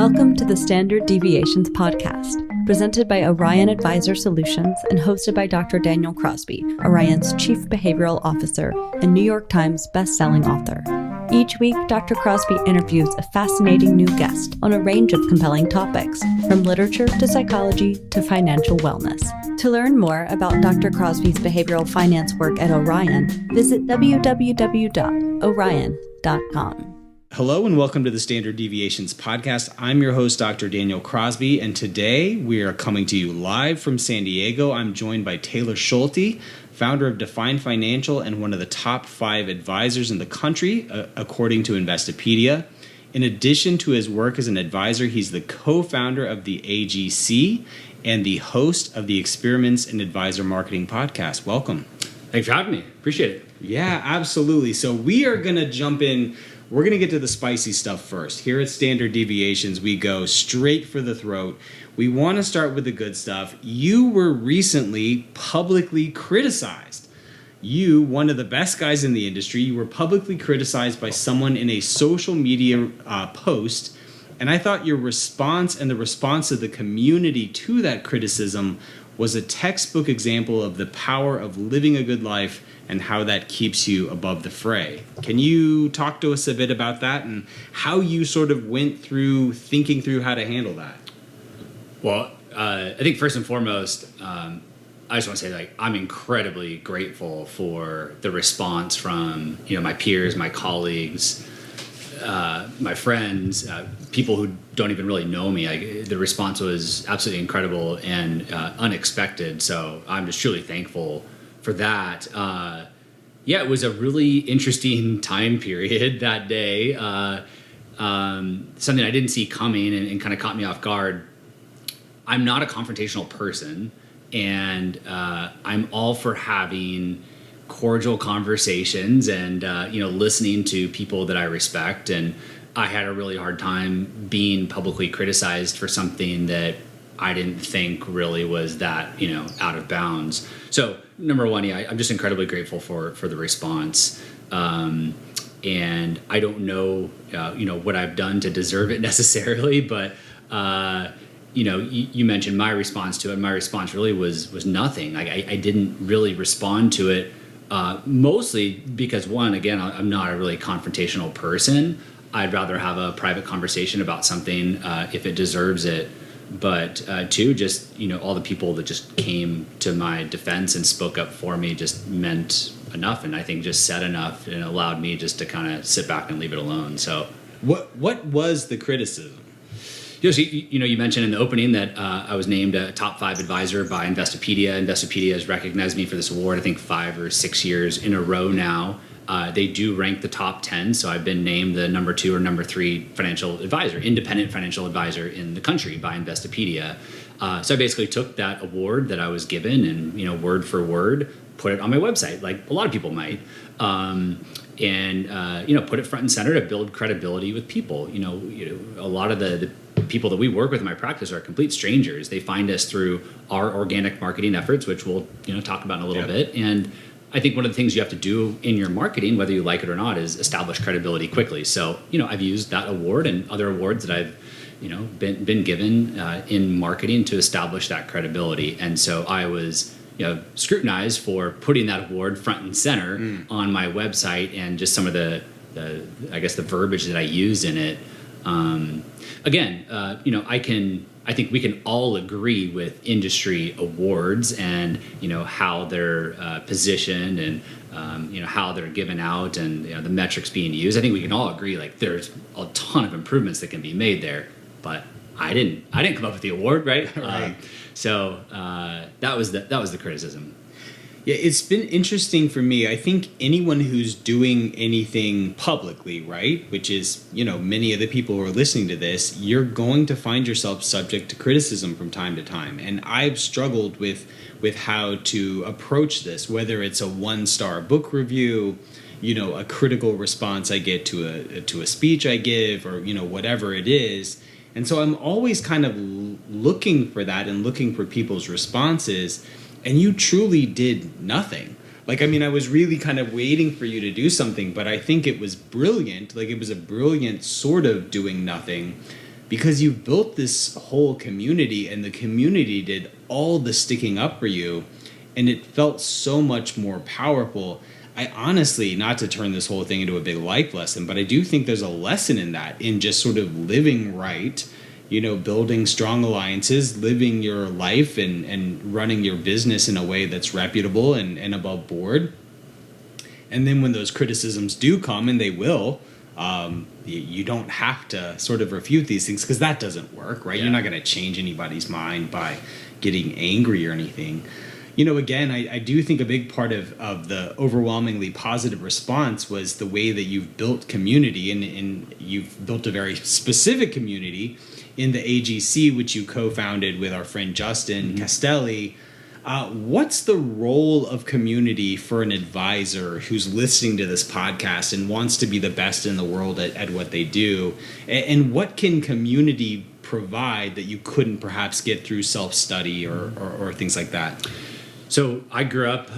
Welcome to the Standard Deviations podcast, presented by Orion Advisor Solutions and hosted by Dr. Daniel Crosby, Orion's Chief Behavioral Officer and New York Times best-selling author. Each week, Dr. Crosby interviews a fascinating new guest on a range of compelling topics, from literature to psychology to financial wellness. To learn more about Dr. Crosby's behavioral finance work at Orion, visit www.orion.com. Hello and welcome to the Standard Deviations podcast. I'm your host, Dr. Daniel Crosby, and today we are coming to you live from San Diego. I'm joined by Taylor Schulte, founder of Define Financial and one of the top 5 advisors in the country, according to Investopedia. In addition to his work as an advisor, he's the co-founder of the AGC and the host of the Experiments in Advisor Marketing podcast. Welcome. Thanks for having me. Appreciate it. Yeah, absolutely. So we are going to jump in. We're going to get to the spicy stuff first. Here at Standard Deviations, we go straight for the throat. We want to start with the good stuff. You were recently publicly criticized. You, one of the best guys in the industry, you were publicly criticized by someone in a social media post. And I thought your response and the response of the community to that criticism was a textbook example of the power of living a good life and how that keeps you above the fray. Can you talk to us a bit about that and how you sort of went through thinking through how to handle that? Well, I think first and foremost, I just want to say, I'm incredibly grateful for the response from, my peers, my colleagues, my friends, people who don't even really know me. The response was absolutely incredible and unexpected. So I'm just truly thankful for that. It was a really interesting time period that day. Something I didn't see coming and kind of caught me off guard. I'm not a confrontational person, and I'm all for having cordial conversations and listening to people that I respect. And I had a really hard time being publicly criticized for something that I didn't think really was that out of bounds. So number one, I'm just incredibly grateful for the response. And I don't know what I've done to deserve it necessarily, but you mentioned my response to it. My response really was nothing. I didn't really respond to it. Mostly because one, again, I'm not a really confrontational person. I'd rather have a private conversation about something if it deserves it. But two, just all the people that just came to my defense and spoke up for me just meant enough, and I think just said enough and allowed me just to kind of sit back and leave it alone. So, what was the criticism? You mentioned in the opening that I was named a top 5 advisor by Investopedia. Investopedia has recognized me for this award, I think 5 or 6 years in a row now. They do rank the top 10, so I've been named the number 2 or number 3 financial advisor, independent financial advisor in the country by Investopedia. So I basically took that award that I was given and, word for word, put it on my website, like a lot of people might, and put it front and center to build credibility with people. A lot of the people that we work with in my practice are complete strangers. They find us through our organic marketing efforts, which we'll talk about in a little bit. And I think one of the things you have to do in your marketing, whether you like it or not, is establish credibility quickly. So, I've used that award and other awards that I've, been given in marketing to establish that credibility. And so I was, scrutinized for putting that award front and center on my website and just some of the verbiage that I used in it. I think we can all agree with industry awards and how they're positioned and how they're given out and the metrics being used. I think we can all agree there's a ton of improvements that can be made there. But I didn't come up with the award, right? Right. So that was the criticism. Yeah, it's been interesting for me. I think anyone who's doing anything publicly, right, which is, many of the people who are listening to this, you're going to find yourself subject to criticism from time to time. And I've struggled with how to approach this, whether it's a 1-star book review, a critical response I get to a speech I give, or, whatever it is. And so I'm always kind of looking for that and looking for people's responses. And you truly did nothing. I was really kind of waiting for you to do something, but I think it was brilliant. It was a brilliant sort of doing nothing, because you built this whole community, and the community did all the sticking up for you, and it felt so much more powerful. I honestly, not to turn this whole thing into a big life lesson, but I do think there's a lesson in that, in just sort of living right, building strong alliances, living your life and running your business in a way that's reputable and above board. And then when those criticisms do come, and they will, you don't have to sort of refute these things, because that doesn't work, right? Yeah. You're not going to change anybody's mind by getting angry or anything. Again, I do think a big part of the overwhelmingly positive response was the way that you've built community, and you've built a very specific community in the AGC, which you co-founded with our friend Justin Castelli. What's the role of community for an advisor who's listening to this podcast and wants to be the best in the world at what they do? And what can community provide that you couldn't perhaps get through self-study or things like that? So I grew up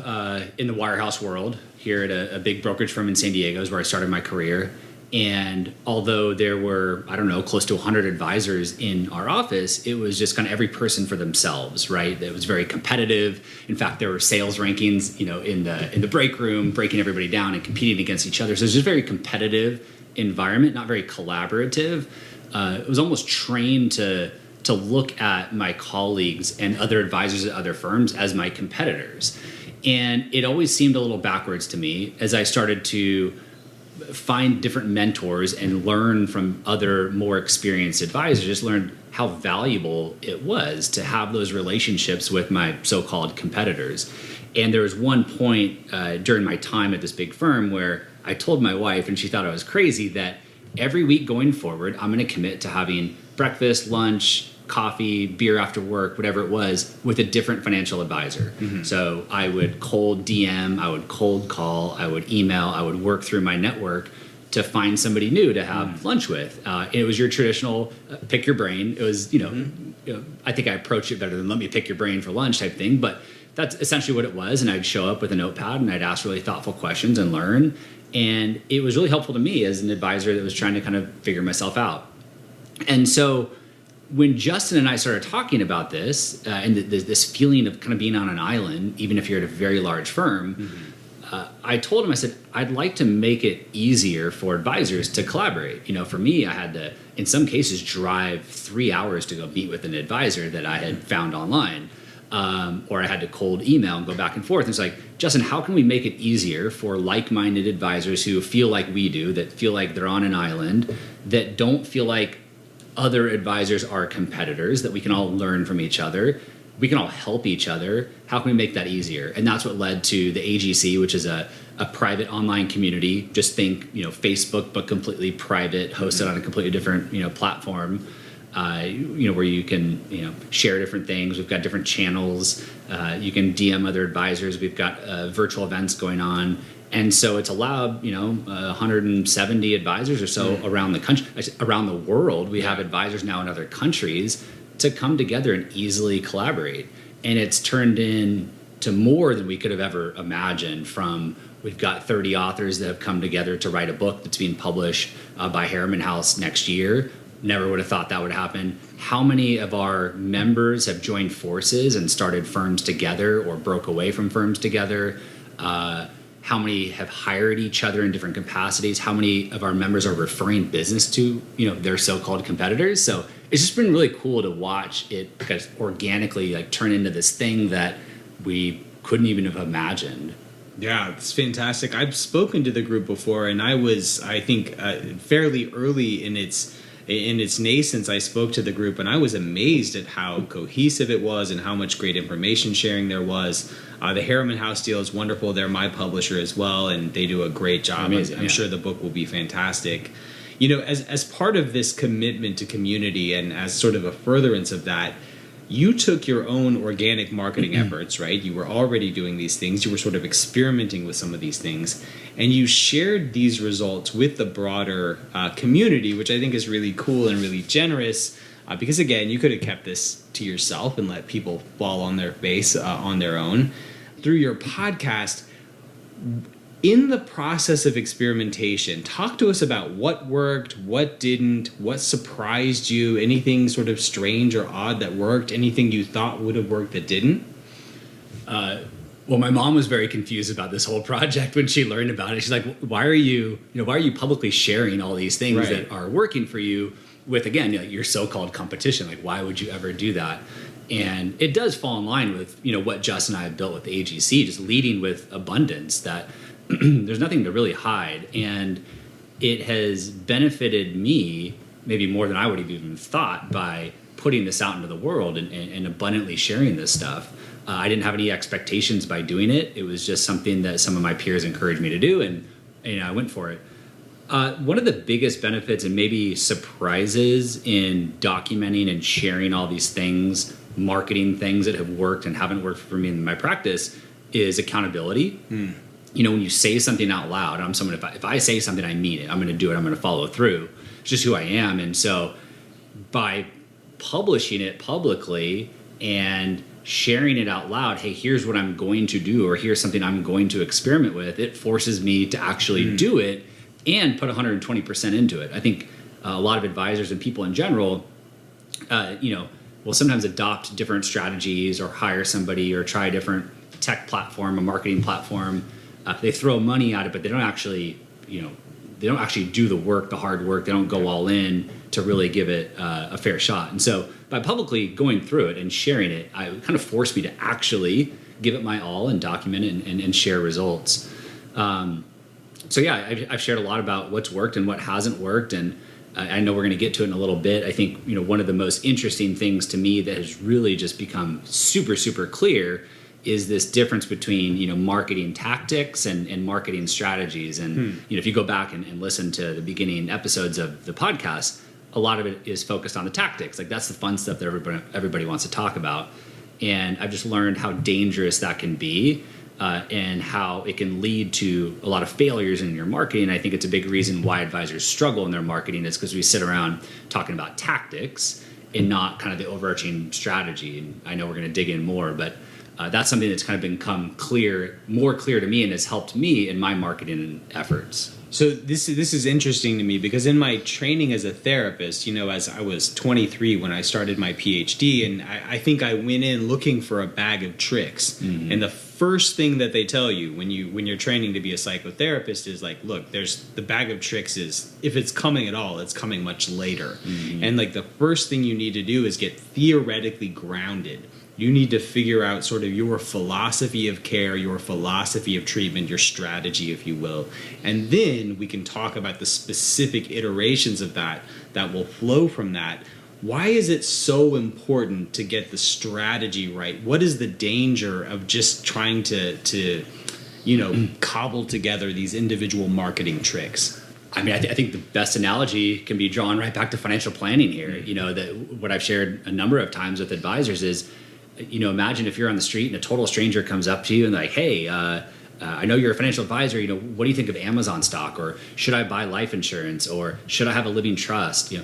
in the Wirehouse world here at a big brokerage firm in San Diego, is where I started my career. And although there were, close to 100 advisors in our office, it was just kind of every person for themselves, right? It was very competitive. In fact, there were sales rankings, in the break room, breaking everybody down and competing against each other. So it was just a very competitive environment, not very collaborative. It was almost trained to look at my colleagues and other advisors at other firms as my competitors. And it always seemed a little backwards to me as I started to find different mentors and learn from other more experienced advisors. Just learned how valuable it was to have those relationships with my so-called competitors. And there was one point during my time at this big firm where I told my wife, and she thought I was crazy, that every week going forward, I'm going to commit to having breakfast, lunch, coffee, beer after work, whatever it was, with a different financial advisor. Mm-hmm. So I would cold DM, I would cold call, I would email, I would work through my network to find somebody new to have lunch with. It was your traditional pick your brain. It was, I think I approached it better than let me pick your brain for lunch type thing, but that's essentially what it was. And I'd show up with a notepad and I'd ask really thoughtful questions and learn. And it was really helpful to me as an advisor that was trying to kind of figure myself out. And so when Justin and I started talking about this and this feeling of kind of being on an island, even if you're at a very large firm, I told him, I said, I'd like to make it easier for advisors to collaborate. For me, I had to, in some cases, drive 3 hours to go meet with an advisor that I had found online. Or I had to cold email and go back and forth. And it's like, Justin, how can we make it easier for like-minded advisors who feel like we do, that feel like they're on an island, that don't feel like other advisors are competitors, that we can all learn from each other, we can all help each other? How can we make that easier? And that's what led to the AGC, which is a private online community. Just think, Facebook, but completely private, hosted on a completely different, platform. Where you can, share different things. We've got different channels. You can DM other advisors. We've got virtual events going on. And so it's allowed, 170 advisors or so around the country, around the world. We have advisors now in other countries to come together and easily collaborate. And it's turned into more than we could have ever imagined. We've got 30 authors that have come together to write a book that's being published by Harriman House next year. Never would have thought that would happen. How many of our members have joined forces and started firms together or broke away from firms together? How many have hired each other in different capacities? How many of our members are referring business to, their so-called competitors? So it's just been really cool to watch it kind of organically turn into this thing that we couldn't even have imagined. Yeah, it's fantastic. I've spoken to the group before, and I think, fairly early in its nascence, I spoke to the group, and I was amazed at how cohesive it was and how much great information sharing there was. The Harriman House deal is wonderful. They're my publisher as well, and they do a great job. Amazing, I'm sure the book will be fantastic. As part of this commitment to community and as sort of a furtherance of that, you took your own organic marketing efforts, right? You were already doing these things. You were sort of experimenting with some of these things. And you shared these results with the broader community, which I think is really cool and really generous. Because, again, you could have kept this to yourself and let people fall on their face on their own. Through your podcast, in the process of experimentation, talk to us about what worked, what didn't, what surprised you, anything sort of strange or odd that worked, anything you thought would have worked that didn't? Well, my mom was very confused about this whole project when she learned about it. She's like, why are you publicly sharing all these things that are working for you with, again, your so-called competition? Like, why would you ever do that? And it does fall in line with, what Jess and I have built with the AGC, just leading with abundance, that there's nothing to really hide. And it has benefited me maybe more than I would have even thought by putting this out into the world and abundantly sharing this stuff. I didn't have any expectations by doing it. It was just something that some of my peers encouraged me to do, and I went for it. One of the biggest benefits and maybe surprises in documenting and sharing all these things, marketing things that have worked and haven't worked for me in my practice, is accountability. When you say something out loud, I'm someone, if I say something, I mean it. I'm going to do it. I'm going to follow through. It's just who I am. And so by publishing it publicly and sharing it out loud, hey, here's what I'm going to do, or here's something I'm going to experiment with, it forces me to actually do it and put 120% into it. I think a lot of advisors and people in general, will sometimes adopt different strategies or hire somebody or try a different tech platform, a marketing platform. They throw money at it, but they don't actually, they don't actually do the work, the hard work. They don't go all in to really give it a fair shot. And so by publicly going through it and sharing it, it kind of forced me to actually give it my all and document it and share results. So yeah, I've shared a lot about what's worked and what hasn't worked. And I know we're going to get to it in a little bit. I think, one of the most interesting things to me that has really just become super, super clear is this difference between, marketing tactics and marketing strategies. And, if you go back and listen to the beginning episodes of the podcast, a lot of it is focused on the tactics. Like, that's the fun stuff that everybody wants to talk about. And I've just learned how dangerous that can be, and how it can lead to a lot of failures in your marketing. I think it's a big reason why advisors struggle in their marketing, is because we sit around talking about tactics and not kind of the overarching strategy. And I know we're going to dig in more, but that's something that's kind of become more clear to me, and has helped me in my marketing efforts. So this is interesting to me, because in my training as a therapist, as I was 23 when I started my PhD, and I think I went in looking for a bag of tricks. And the first thing that they tell you when you're training to be a psychotherapist is like, look, there's the bag of tricks is, if it's coming at all, it's coming much later. And like the first thing you need to do is get theoretically grounded. You need to figure out sort of your philosophy of care, your philosophy of treatment, your strategy, if you will. And then we can talk about the specific iterations of that will flow from that. Why is it so important to get the strategy right? What is the danger of just trying to cobble together these individual marketing tricks? I mean, I think the best analogy can be drawn right back to financial planning here. That what I've shared a number of times with advisors is, imagine if you're on the street and a total stranger comes up to you and like, hey, I know you're a financial advisor. What do you think of Amazon stock? Or should I buy life insurance? Or should I have a living trust?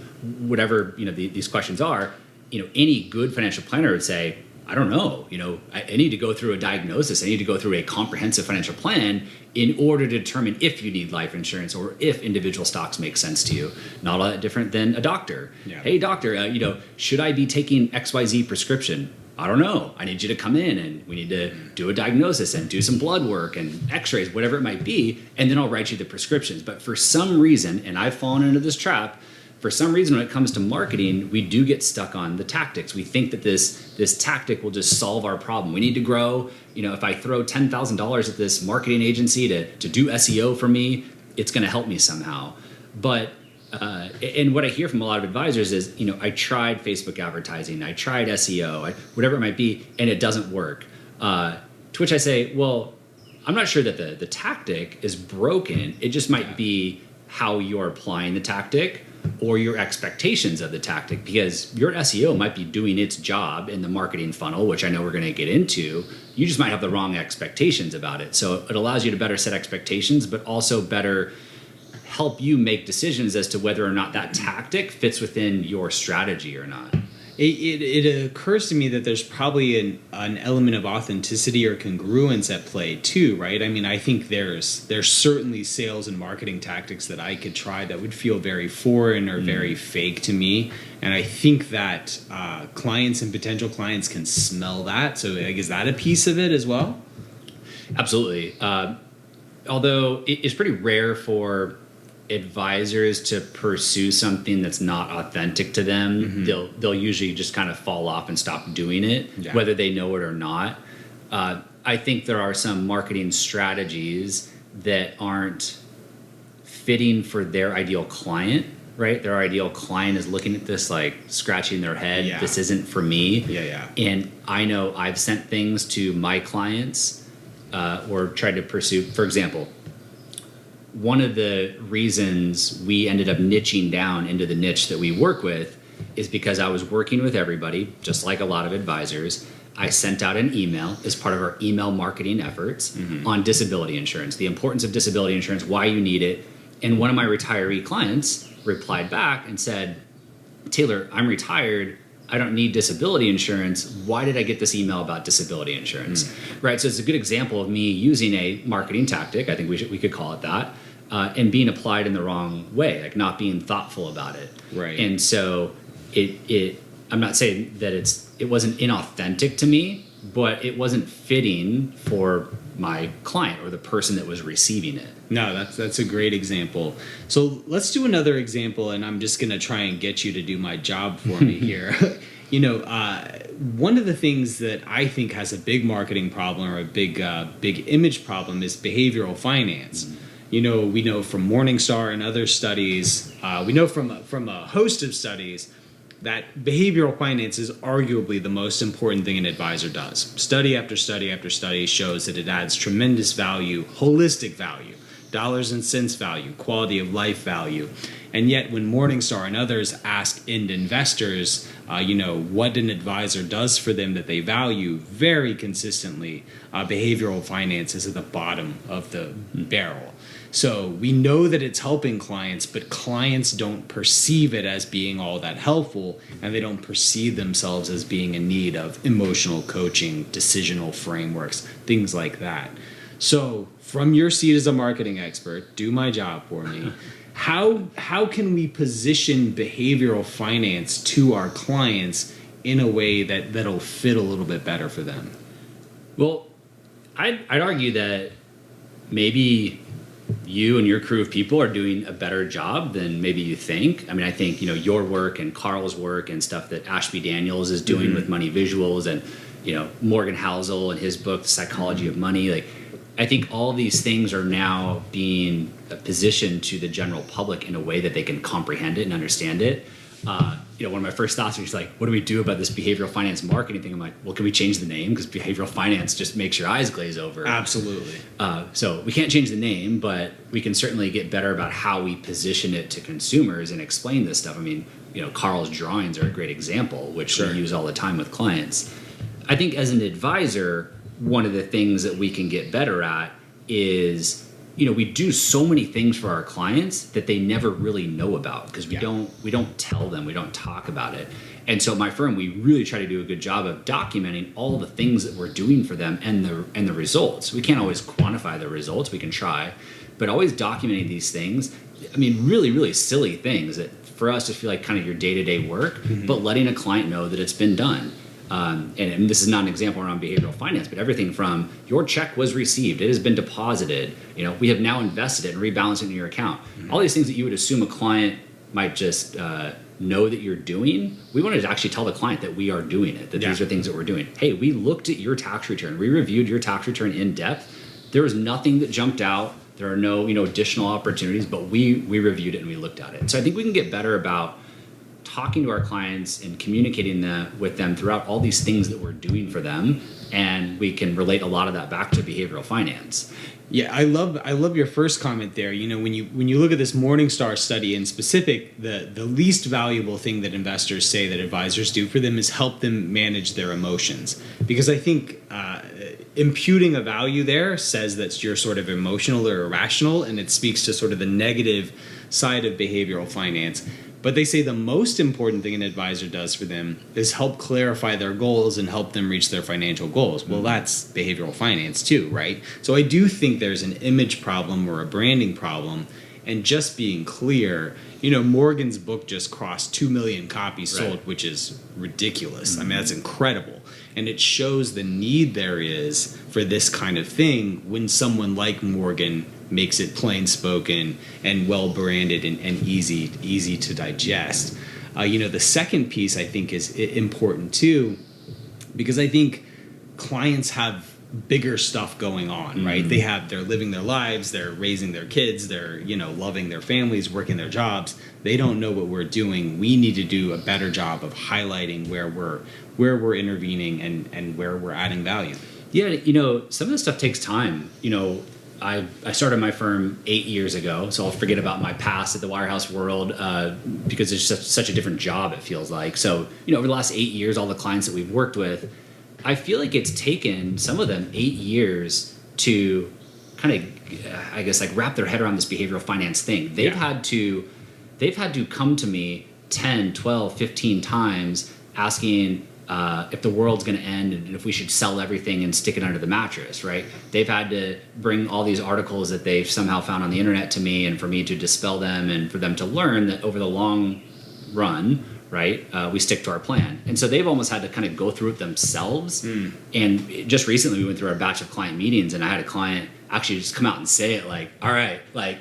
Whatever these questions are. Any good financial planner would say, I don't know. I need to go through a diagnosis. I need to go through a comprehensive financial plan in order to determine if you need life insurance or if individual stocks make sense to you. Not all that different than a doctor. Yeah. Hey, doctor, should I be taking XYZ prescription? I don't know. I need you to come in and we need to do a diagnosis and do some blood work and x-rays, whatever it might be, and then I'll write you the prescriptions. But for some reason, and I've fallen into this trap, for some reason when it comes to marketing, we do get stuck on the tactics. We think that this tactic will just solve our problem. We need to grow. If I throw $10,000 at this marketing agency to do SEO for me, it's going to help me somehow. But and what I hear from a lot of advisors is, I tried Facebook advertising, I tried SEO, whatever it might be, and it doesn't work. To which I say, well, I'm not sure that the tactic is broken. It just might be how you're applying the tactic or your expectations of the tactic, because your SEO might be doing its job in the marketing funnel, which I know we're going to get into. You just might have the wrong expectations about it. So it allows you to better set expectations, but also better help you make decisions as to whether or not that tactic fits within your strategy or not. It occurs to me that there's probably an element of authenticity or congruence at play too, right? I mean, I think there's certainly sales and marketing tactics that I could try that would feel very foreign or very fake to me, and I think that clients and potential clients can smell that. So, like, is that a piece of it as well? Absolutely. Although it's pretty rare for advisors to pursue something that's not authentic to them, they'll usually just kind of fall off and stop doing it, whether they know it or not. I think there are some marketing strategies that aren't fitting for their ideal client, right? Their ideal client is looking at this like scratching their head. This isn't for me. And I know I've sent things to my clients or tried to pursue, for example, one of the reasons we ended up niching down into the niche that we work with is because I was working with everybody, just like a lot of advisors. I sent out an email as part of our email marketing efforts on disability insurance, the importance of disability insurance, why you need it. And one of my retiree clients replied back and said, Taylor, I'm retired. I don't need disability insurance. Why did I get this email about disability insurance? Right. So it's a good example of me using a marketing tactic. I think we could call it that. And being applied in the wrong way, like not being thoughtful about it. Right. And so I'm not saying that it wasn't inauthentic to me, but it wasn't fitting for my client or the person that was receiving it. No, that's a great example. So let's do another example, and I'm just going to try and get you to do my job for me here. One of the things that I think has a big marketing problem or a big image problem is behavioral finance. We know from Morningstar and other studies, we know from a host of studies that behavioral finance is arguably the most important thing an advisor does. Study after study after study shows that it adds tremendous value, holistic value, dollars and cents value, quality of life value. And yet when Morningstar and others ask end investors, what an advisor does for them that they value, very consistently, behavioral finance is at the bottom of the barrel. So we know that it's helping clients, but clients don't perceive it as being all that helpful, and they don't perceive themselves as being in need of emotional coaching, decisional frameworks, things like that. So from your seat as a marketing expert, do my job for me. How can we position behavioral finance to our clients in a way that'll fit a little bit better for them? Well, I'd argue that maybe you and your crew of people are doing a better job than maybe you think. I mean, I think, your work and Carl's work and stuff that Ashby Daniels is doing with Money Visuals and, Morgan Housel and his book, The Psychology of Money. Like, I think all these things are now being positioned to the general public in a way that they can comprehend it and understand it. One of my first thoughts was like, what do we do about this behavioral finance marketing thing? I'm like, well, can we change the name? Because behavioral finance just makes your eyes glaze over. Absolutely. So we can't change the name, but we can certainly get better about how we position it to consumers and explain this stuff. I mean, Carl's drawings are a great example, which we use all the time with clients. I think as an advisor, one of the things that we can get better at is we do so many things for our clients that they never really know about because we don't tell them, we don't talk about it. And so at my firm, we really try to do a good job of documenting all the things that we're doing for them and the results. We can't always quantify the results, we can try, but always documenting these things. I mean, really, really silly things that for us to feel like kind of your day-to-day work, but letting a client know that it's been done. And this is not an example around behavioral finance, but everything from your check was received, it has been deposited, we have now invested it and rebalanced it into your account. All these things that you would assume a client might just know that you're doing, we wanted to actually tell the client that we are doing it, that these are things that we're doing. Hey, we looked at your tax return, we reviewed your tax return in depth. There was nothing that jumped out. There are no additional opportunities, but we reviewed it and we looked at it. So I think we can get better about talking to our clients and communicating with them throughout all these things that we're doing for them, and we can relate a lot of that back to behavioral finance. Yeah, I love your first comment there. When you look at this Morningstar study in specific, the least valuable thing that investors say that advisors do for them is help them manage their emotions, because I think imputing a value there says that you're sort of emotional or irrational, and it speaks to sort of the negative side of behavioral finance. But they say the most important thing an advisor does for them is help clarify their goals and help them reach their financial goals. Well, that's behavioral finance too, right? So I do think there's an image problem or a branding problem. And just being clear, Morgan's book just crossed 2 million copies sold, right, which is ridiculous. I mean, that's incredible. And it shows the need there is for this kind of thing when someone like Morgan makes it plain spoken and well branded and easy to digest. The second piece I think is important too, because I think clients have bigger stuff going on, right? They're living their lives, they're raising their kids, they're, loving their families, working their jobs. They don't know what we're doing. We need to do a better job of highlighting where we're intervening and where we're adding value. Yeah, some of this stuff takes time. I started my firm 8 years ago, so I'll forget about my past at the Wirehouse world because it's just such a different job, it feels like. So, over the last 8 years, all the clients that we've worked with, I feel like it's taken some of them 8 years to kind of, wrap their head around this behavioral finance thing. They've had to come to me 10, 12, 15 times asking if the world's going to end and if we should sell everything and stick it under the mattress, right? They've had to bring all these articles that they've somehow found on the internet to me and for me to dispel them and for them to learn that over the long run, right, we stick to our plan. And so they've almost had to kind of go through it themselves. And just recently we went through our batch of client meetings and I had a client actually just come out and say it like, all right, like,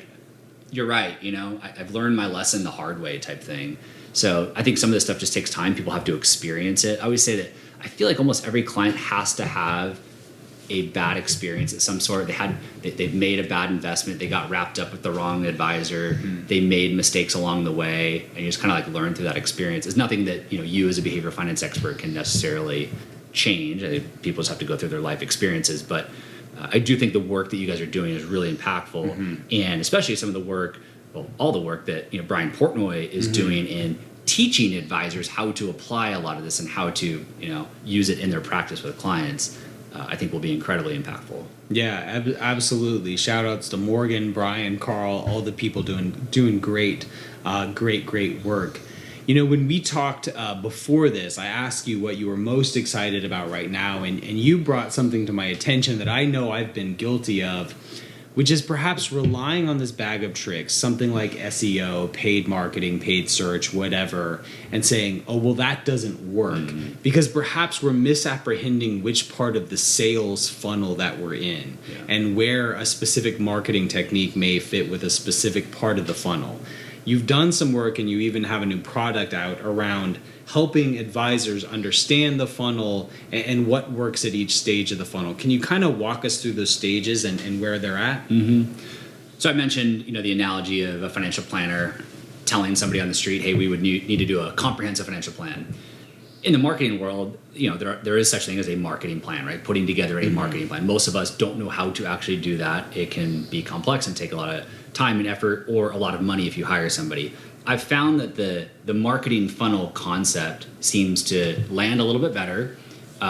you're right, I've learned my lesson the hard way type thing. So I think some of this stuff just takes time. People have to experience it. I always say that I feel like almost every client has to have a bad experience of some sort. They've made a bad investment. They got wrapped up with the wrong advisor. They made mistakes along the way, and you just kind of like learn through that experience. It's nothing that you as a behavioral finance expert can necessarily change. I think people just have to go through their life experiences. But I do think the work that you guys are doing is really impactful, and especially some of the work, all the work that Brian Portnoy is doing in teaching advisors how to apply a lot of this and how to use it in their practice with clients. I think will be incredibly impactful. Yeah, absolutely. Shout outs to Morgan, Brian, Carl, all the people doing great work. When we talked before this, I asked you what you were most excited about right now, and you brought something to my attention that I know I've been guilty of, which is perhaps relying on this bag of tricks, something like SEO, paid marketing, paid search, whatever, and saying, oh, well, that doesn't work. Because perhaps we're misapprehending which part of the sales funnel that we're in and where a specific marketing technique may fit with a specific part of the funnel. You've done some work and you even have a new product out around helping advisors understand the funnel and what works at each stage of the funnel. Can you kind of walk us through those stages and where they're at? So I mentioned, the analogy of a financial planner telling somebody on the street, hey, we would need to do a comprehensive financial plan. In the marketing world, there is such thing as a marketing plan, right? Putting together a marketing plan. Most of us don't know how to actually do that. It can be complex and take a lot of time and effort or a lot of money if you hire somebody. I've found that the marketing funnel concept seems to land a little bit better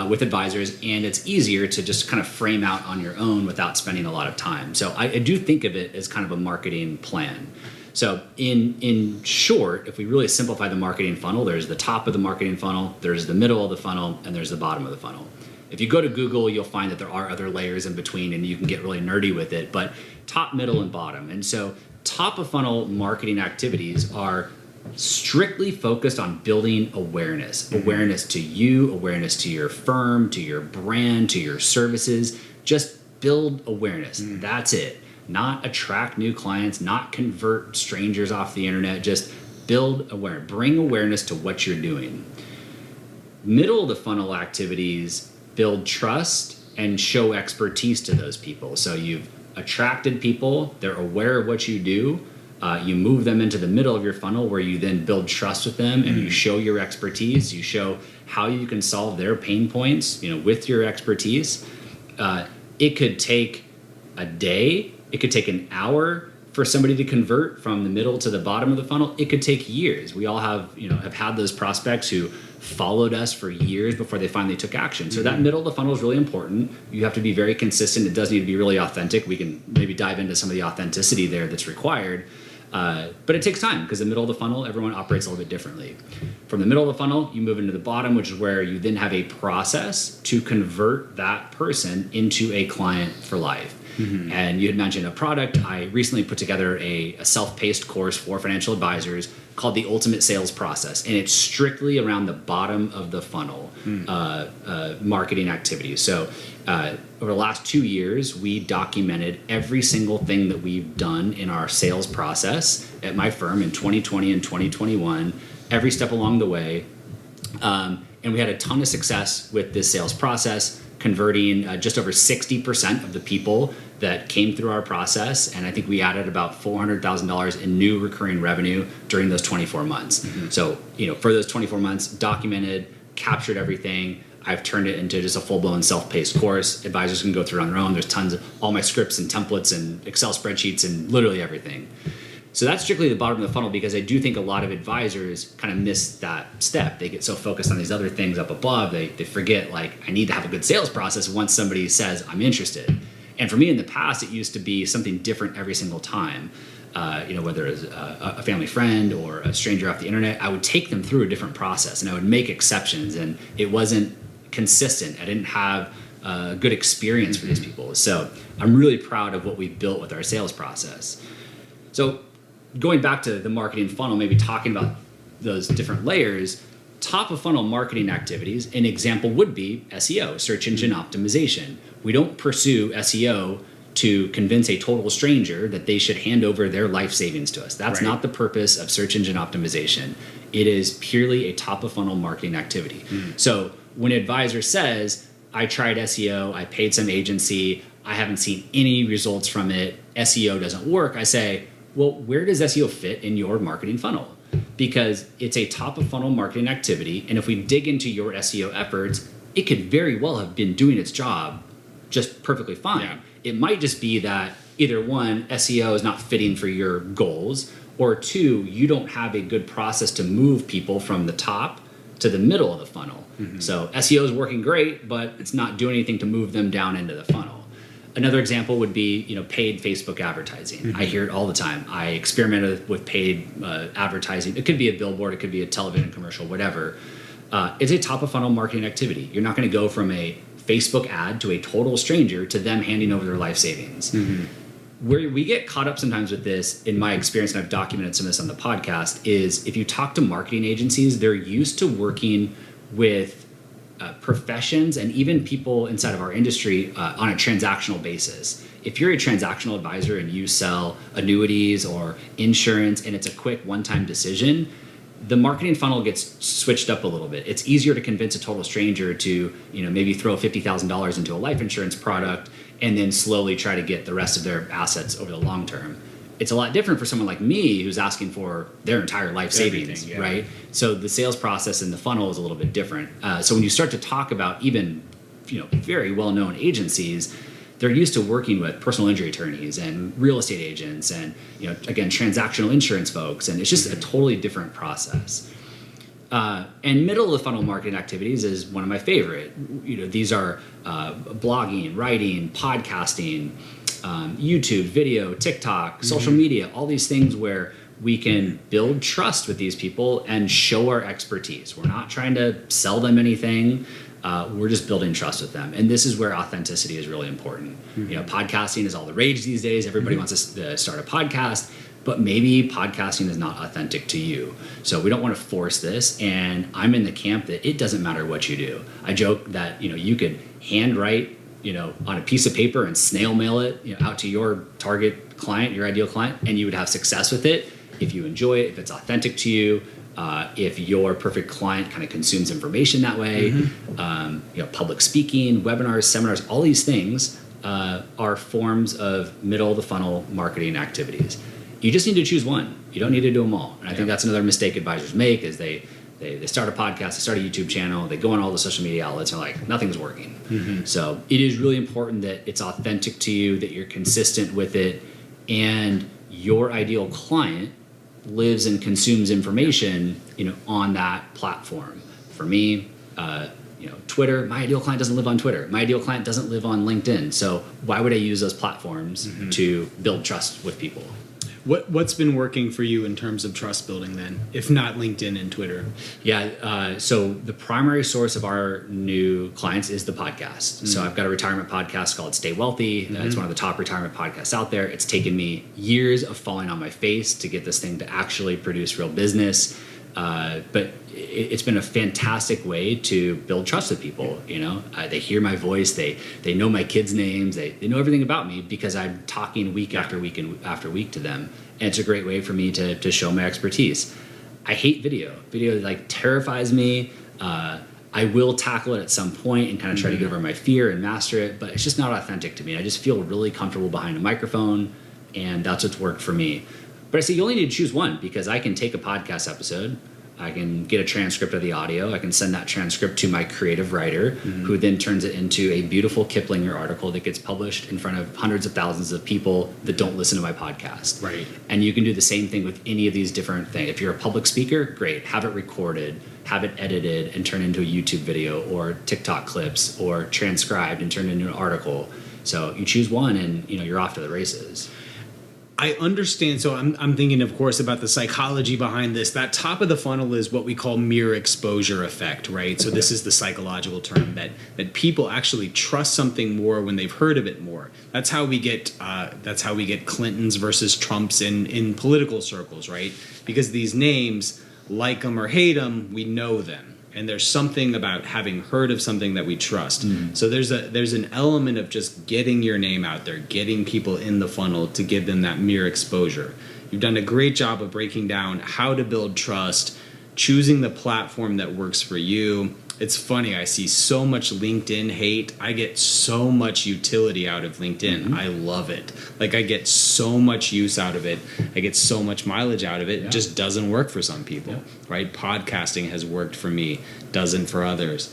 with advisors, and it's easier to just kind of frame out on your own without spending a lot of time. So I do think of it as kind of a marketing plan. So in short, if we really simplify the marketing funnel, there's the top of the marketing funnel, there's the middle of the funnel, and there's the bottom of the funnel. If you go to Google, you'll find that there are other layers in between, and you can get really nerdy with it, but top, middle, and bottom. And so top of funnel marketing activities are strictly focused on building awareness. Awareness to you, awareness to your firm, to your brand, to your services. Just build awareness. That's it. Not attract new clients, not convert strangers off the internet. Just build awareness. Bring awareness to what you're doing. Middle of the funnel activities build trust and show expertise to those people. So you've attracted people, they're aware of what you do, you move them into the middle of your funnel where you then build trust with them and you show your expertise, you show how you can solve their pain points, with your expertise. It could take a day, it could take an hour for somebody to convert from the middle to the bottom of the funnel. It could take years. We all have had those prospects who followed us for years before they finally took action. So that middle of the funnel is really important. You have to be very consistent. It does need to be really authentic. We can maybe dive into some of the authenticity there that's required. But it takes time because the middle of the funnel, everyone operates a little bit differently. From the middle of the funnel, you move into the bottom, which is where you then have a process to convert that person into a client for life. Mm-hmm. And you had mentioned a product. I recently put together a self-paced course for financial advisors called the Ultimate Sales Process. And it's strictly around the bottom of the funnel marketing activities. So over the last 2 years, we documented every single thing that we've done in our sales process at my firm in 2020 and 2021, every step along the way. And we had a ton of success with this sales process, converting just over 60% of the people that came through our process. And I think we added about $400,000 in new recurring revenue during those 24 months. Mm-hmm. So, for those 24 months, documented, captured everything. I've turned it into just a full-blown self-paced course. Advisors can go through it on their own. There's tons of all my scripts and templates and Excel spreadsheets and literally everything. So that's strictly the bottom of the funnel, because I do think a lot of advisors kind of miss that step. They get so focused on these other things up above, they forget, like, I need to have a good sales process once somebody says, I'm interested. And for me in the past, it used to be something different every single time. Whether it's a family friend or a stranger off the internet, I would take them through a different process and I would make exceptions, and it wasn't consistent. I didn't have a good experience for these people. So I'm really proud of what we've built with our sales process. So going back to the marketing funnel, maybe talking about those different layers, top of funnel marketing activities, an example would be SEO, search engine optimization. We don't pursue SEO to convince a total stranger that they should hand over their life savings to us. That's not the purpose of search engine optimization. It is purely a top of funnel marketing activity. So when an advisor says, I tried SEO, I paid some agency, I haven't seen any results from it, SEO doesn't work, I say, well, where does SEO fit in your marketing funnel? Because it's a top of funnel marketing activity. And if we dig into your SEO efforts, it could very well have been doing its job just perfectly fine. Yeah. It might just be that either one, SEO is not fitting for your goals, or two, you don't have a good process to move people from the top to the middle of the funnel. Mm-hmm. So SEO is working great, but it's not doing anything to move them down into the funnel. Another example would be, paid Facebook advertising. Mm-hmm. I hear it all the time. I experimented with paid advertising. It could be a billboard, it could be a television commercial, whatever. It's a top of funnel marketing activity. You're not going to go from a Facebook ad to a total stranger to them handing over their life savings. Mm-hmm. Where we get caught up sometimes with this, in my experience, and I've documented some of this on the podcast, is if you talk to marketing agencies, they're used to working with professions and even people inside of our industry on a transactional basis. If you're a transactional advisor and you sell annuities or insurance and it's a quick one-time decision, the marketing funnel gets switched up a little bit. It's easier to convince a total stranger to, maybe throw $50,000 into a life insurance product and then slowly try to get the rest of their assets over the long term. It's a lot different for someone like me who's asking for their entire life savings, right? So the sales process and the funnel is a little bit different. So when you start to talk about even, very well-known agencies, they're used to working with personal injury attorneys and real estate agents and, again, transactional insurance folks. And it's just a totally different process. And middle of the funnel marketing activities is one of my favorite. These are blogging, writing, podcasting, YouTube, video, TikTok, social media, all these things where we can build trust with these people and show our expertise. We're not trying to sell them anything. We're just building trust with them. And this is where authenticity is really important. Podcasting is all the rage these days. Everybody wants to start a podcast, but maybe podcasting is not authentic to you. So we don't want to force this. And I'm in the camp that it doesn't matter what you do. I joke that, you could handwrite on a piece of paper and snail mail it, out to your target client, your ideal client, and you would have success with it if you enjoy it, if it's authentic to you, if your perfect client kind of consumes information that way. Public speaking, webinars, seminars, all these things are forms of middle of the funnel marketing activities. You just need to choose one. You don't need to do them all. And I think that's another mistake advisors make is they start a podcast, they start a YouTube channel, they go on all the social media outlets and are like, nothing's working. So it is really important that it's authentic to you, that you're consistent with it, and your ideal client lives and consumes information, on that platform. For me, Twitter, my ideal client doesn't live on Twitter. My ideal client doesn't live on LinkedIn. So why would I use those platforms to build trust with people? What's been working for you in terms of trust building then, if not LinkedIn and Twitter? Yeah. So the primary source of our new clients is the podcast. So I've got a retirement podcast called Stay Wealthy. It's one of the top retirement podcasts out there. It's taken me years of falling on my face to get this thing to actually produce real business. But it's been a fantastic way to build trust with people. They hear my voice, they know my kids' names, they know everything about me because I'm talking week after week and after week to them. And it's a great way for me to show my expertise. I hate video. Video terrifies me. I will tackle it at some point and kind of try to get over my fear and master it, but it's just not authentic to me. I just feel really comfortable behind a microphone, and that's what's worked for me. But I say you only need to choose one, because I can take a podcast episode, I can get a transcript of the audio, I can send that transcript to my creative writer, who then turns it into a beautiful Kiplinger article that gets published in front of hundreds of thousands of people that don't listen to my podcast. Right. And you can do the same thing with any of these different things. If you're a public speaker, great, have it recorded, have it edited and turn into a YouTube video or TikTok clips, or transcribed and turned into an article. So you choose one and you're off to the races. I understand. So I'm thinking, of course, about the psychology behind this. That top of the funnel is what we call mere exposure effect, right? So this is the psychological term that people actually trust something more when they've heard of it more. That's how we get Clintons versus Trumps in political circles, right? Because these names, like them or hate them, we know them. And there's something about having heard of something that we trust. So there's an element of just getting your name out there, getting people in the funnel to give them that mere exposure. You've done a great job of breaking down how to build trust, choosing the platform that works for you. It's funny, I see so much LinkedIn hate. I get so much utility out of LinkedIn. I love it. I get so much use out of it. I get so much mileage out of it. It just doesn't work for some people, right? Podcasting has worked for me, doesn't for others.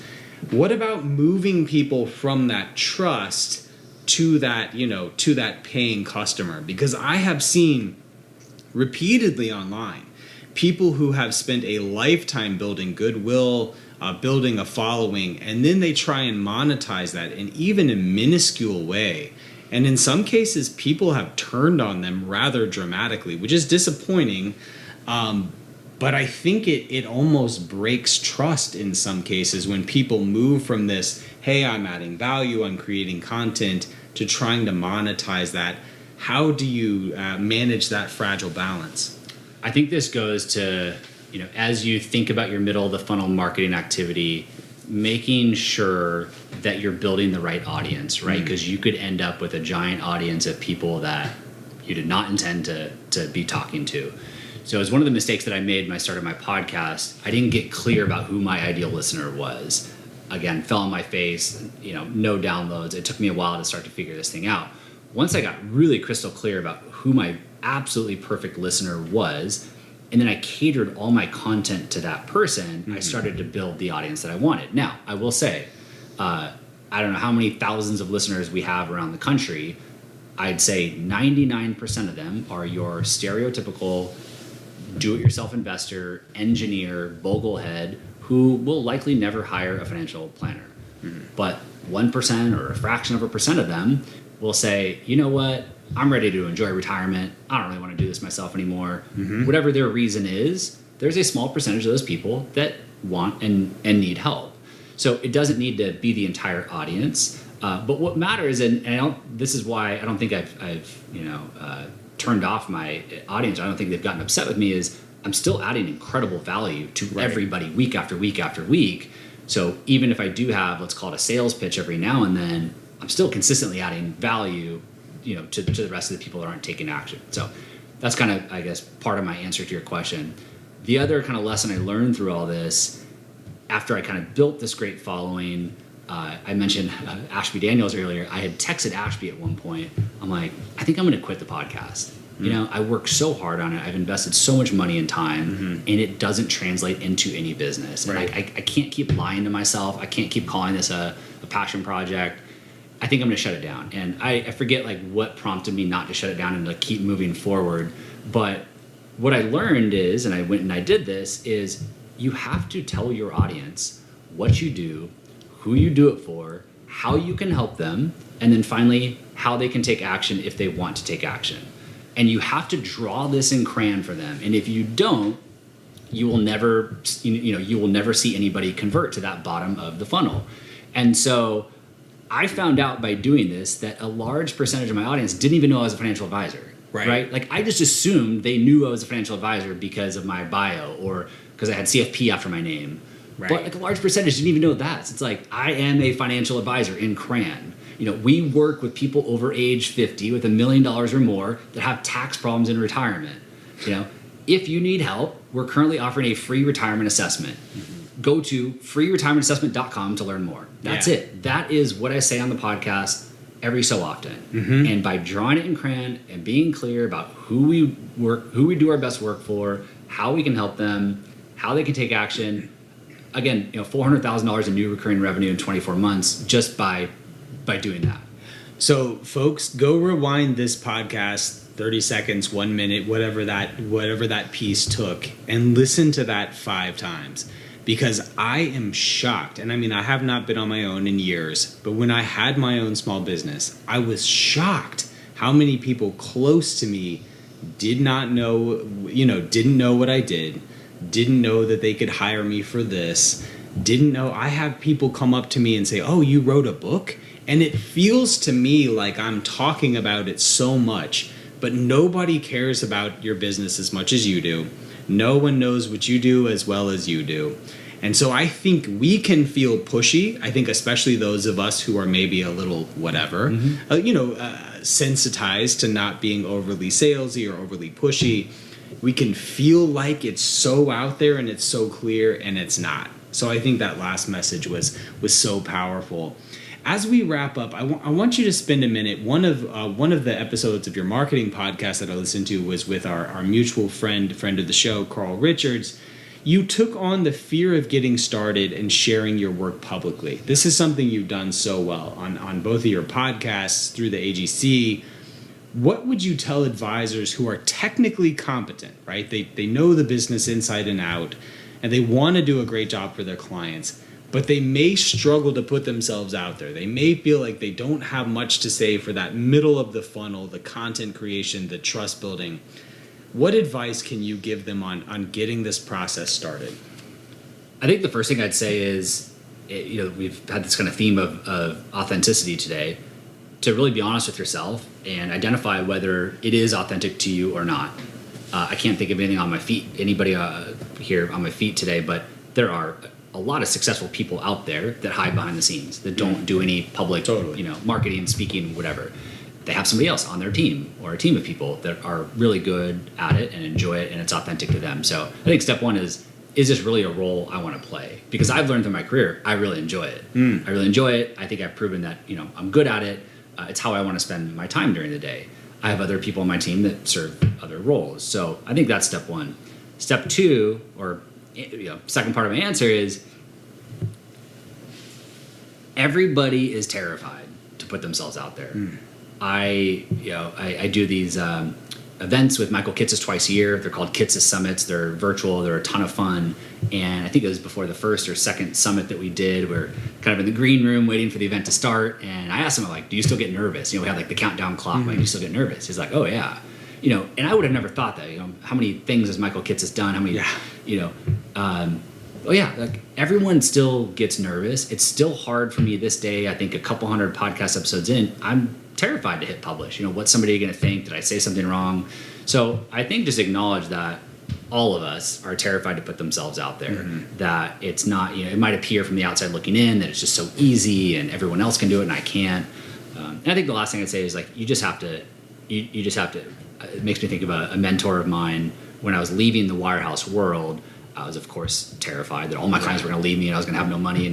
What about moving people from that trust to that, to that paying customer? Because I have seen repeatedly online people who have spent a lifetime building goodwill, building a following, and then they try and monetize that in even a minuscule way. And in some cases, people have turned on them rather dramatically, which is disappointing. But I think it almost breaks trust in some cases when people move from this, hey, I'm adding value, I'm creating content, to trying to monetize that. How do you manage that fragile balance? I think this goes to, as you think about your middle of the funnel marketing activity, making sure that you're building the right audience, right? Because you could end up with a giant audience of people that you did not intend to be talking to. So it's one of the mistakes that I made when I started my podcast. I didn't get clear about who my ideal listener was. Again, fell on my face, no downloads. It took me a while to start to figure this thing out. Once I got really crystal clear about who my absolutely perfect listener was, and then I catered all my content to that person, I started to build the audience that I wanted. Now, I will say, I don't know how many thousands of listeners we have around the country. I'd say 99% of them are your stereotypical do-it-yourself investor, engineer, boglehead, who will likely never hire a financial planner. But 1% or a fraction of a percent of them will say, you know what, I'm ready to enjoy retirement. I don't really want to do this myself anymore. Whatever their reason is, there's a small percentage of those people that want and need help. So it doesn't need to be the entire audience. But what matters, and this is why I don't think I've turned off my audience. I don't think they've gotten upset with me, is I'm still adding incredible value to everybody week after week after week. So even if I do have, let's call it a sales pitch every now and then, I'm still consistently adding value to the rest of the people that aren't taking action. So that's kind of, I guess, part of my answer to your question. The other kind of lesson I learned through all this, after I kind of built this great following, I mentioned Ashby Daniels earlier. I had texted Ashby at one point. I'm like, I think I'm going to quit the podcast. I work so hard on it. I've invested so much money and time, and it doesn't translate into any business. Right. And I can't keep lying to myself. I can't keep calling this a passion project. I think I'm going to shut it down. And I forget what prompted me not to shut it down and to keep moving forward. But what I learned is, and I went and I did this, is you have to tell your audience what you do, who you do it for, how you can help them, and then finally how they can take action if they want to take action. And you have to draw this in crayon for them. And if you don't, you will never see anybody convert to that bottom of the funnel. And so I found out by doing this that a large percentage of my audience didn't even know I was a financial advisor. Right? Like I just assumed they knew I was a financial advisor because of my bio or because I had CFP after my name. Right. But like a large percentage didn't even know that. So it's like, I am a financial advisor in CRAN. We work with people over age 50 with $1 million or more that have tax problems in retirement. If you need help, we're currently offering a free retirement assessment. Mm-hmm. Go to freeretirementsassessment.com to learn more. That's it. That is what I say on the podcast every so often. Mm-hmm. And by drawing it in CRAN and being clear about who we do our best work for, how we can help them, how they can take action. Again, $400,000 in new recurring revenue in 24 months just by doing that. So folks, go rewind this podcast 30 seconds, 1 minute, whatever that piece took, and listen to that 5 times. Because I am shocked, and I mean, I have not been on my own in years, but when I had my own small business, I was shocked how many people close to me did not know, didn't know what I did, didn't know that they could hire me for this, didn't know. I have people come up to me and say, "Oh, you wrote a book?" And it feels to me like I'm talking about it so much, but nobody cares about your business as much as you do. No one knows what you do as well as you do. And so I think we can feel pushy. I think especially those of us who are maybe a little whatever, sensitized to not being overly salesy or overly pushy. We can feel like it's so out there and it's so clear, and it's not. So I think that last message was so powerful. As we wrap up, I want you to spend a minute. One of the episodes of your marketing podcast that I listened to was with our mutual friend of the show, Carl Richards. You took on the fear of getting started and sharing your work publicly. This is something you've done so well on both of your podcasts through the AGC. What would you tell advisors who are technically competent, right? They know the business inside and out, and they want to do a great job for their clients, but they may struggle to put themselves out there. They may feel like they don't have much to say for that middle of the funnel, the content creation, the trust building. What advice can you give them on getting this process started? I think the first thing I'd say is, we've had this kind of theme of authenticity today, to really be honest with yourself and identify whether it is authentic to you or not. I can't think of anybody here on my feet today, but there are a lot of successful people out there that hide behind the scenes, that don't do any public, marketing, speaking, whatever. They have somebody else on their team or a team of people that are really good at it and enjoy it, and it's authentic to them. So I think step one is this really a role I want to play? Because I've learned through my career, I really enjoy it. I really enjoy it. I think I've proven that, I'm good at it. It's how I want to spend my time during the day. I have other people on my team that serve other roles. So I think that's step one. Step two, or second part of my answer, is everybody is terrified to put themselves out there. I do these events with Michael Kitces twice a year. They're called Kitces Summits. They're virtual. They're a ton of fun. And I think it was before the first or second summit that we did. We're kind of in the green room waiting for the event to start. And I asked him, do you still get nervous? We had the countdown clock. Do you still get nervous? He's like, oh, yeah. And I would have never thought that. How many things has Michael Kitces done? How many, everyone still gets nervous. It's still hard for me this day. I think a couple hundred podcast episodes in, I'm terrified to hit publish. What's somebody going to think? Did I say something wrong? So I think just acknowledge that all of us are terrified to put themselves out there, that it's not, it might appear from the outside looking in that it's just so easy and everyone else can do it and I can't. And I think the last thing I'd say is you just have to, it makes me think of a mentor of mine. When I was leaving the Wirehouse world, I was, of course, terrified that all my clients were going to leave me and I was going to have no money.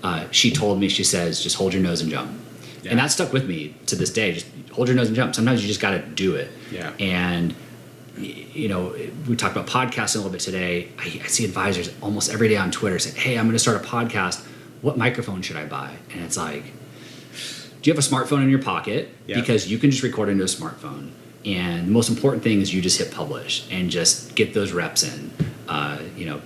And she told me, she says, just hold your nose and jump. Yeah. And that stuck with me to this day. Just hold your nose and jump. Sometimes you just got to do it. Yeah. And, we talked about podcasting a little bit today. I see advisors almost every day on Twitter say, hey, I'm going to start a podcast. What microphone should I buy? And it's like, do you have a smartphone in your pocket? Yeah. Because you can just record into a smartphone. And the most important thing is you just hit publish and just get those reps in.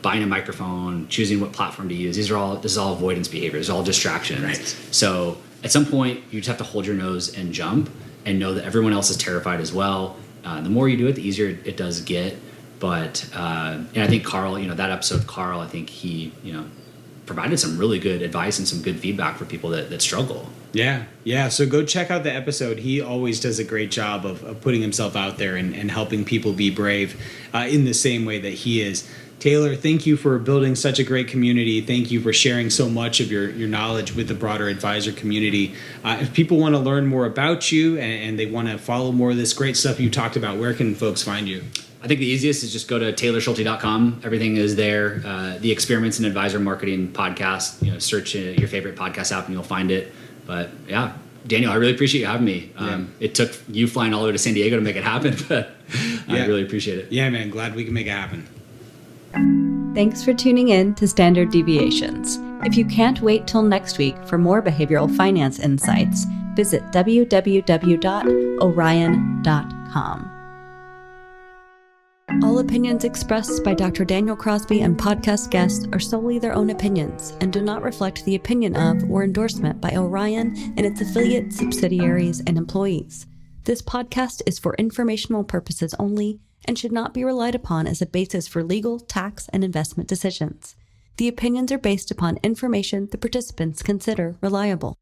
Buying a microphone, choosing what platform to use. This is all avoidance behavior. This is all distractions. Right. So at some point, you just have to hold your nose and jump and know that everyone else is terrified as well. the more you do it, the easier it does get. But and I think Carl, that episode of Carl, I think he, provided some really good advice and some good feedback for people that struggle. Yeah. So go check out the episode. He always does a great job of putting himself out there and helping people be brave in the same way that he is. Taylor, thank you for building such a great community. Thank you for sharing so much of your knowledge with the broader advisor community. If people want to learn more about you and they want to follow more of this great stuff you talked about, where can folks find you? I think the easiest is just go to taylorschulte.com. Everything is there. The Experiments in Advisor Marketing podcast, search your favorite podcast app and you'll find it. But yeah, Daniel, I really appreciate you having me. It took you flying all the way to San Diego to make it happen, but I really appreciate it. Yeah, man. Glad we can make it happen. Thanks for tuning in to Standard Deviations. If you can't wait till next week for more behavioral finance insights, visit www.orion.com. All opinions expressed by Dr. Daniel Crosby and podcast guests are solely their own opinions and do not reflect the opinion of or endorsement by Orion and its affiliates, subsidiaries, and employees. This podcast is for informational purposes only and should not be relied upon as a basis for legal, tax, and investment decisions. The opinions are based upon information the participants consider reliable.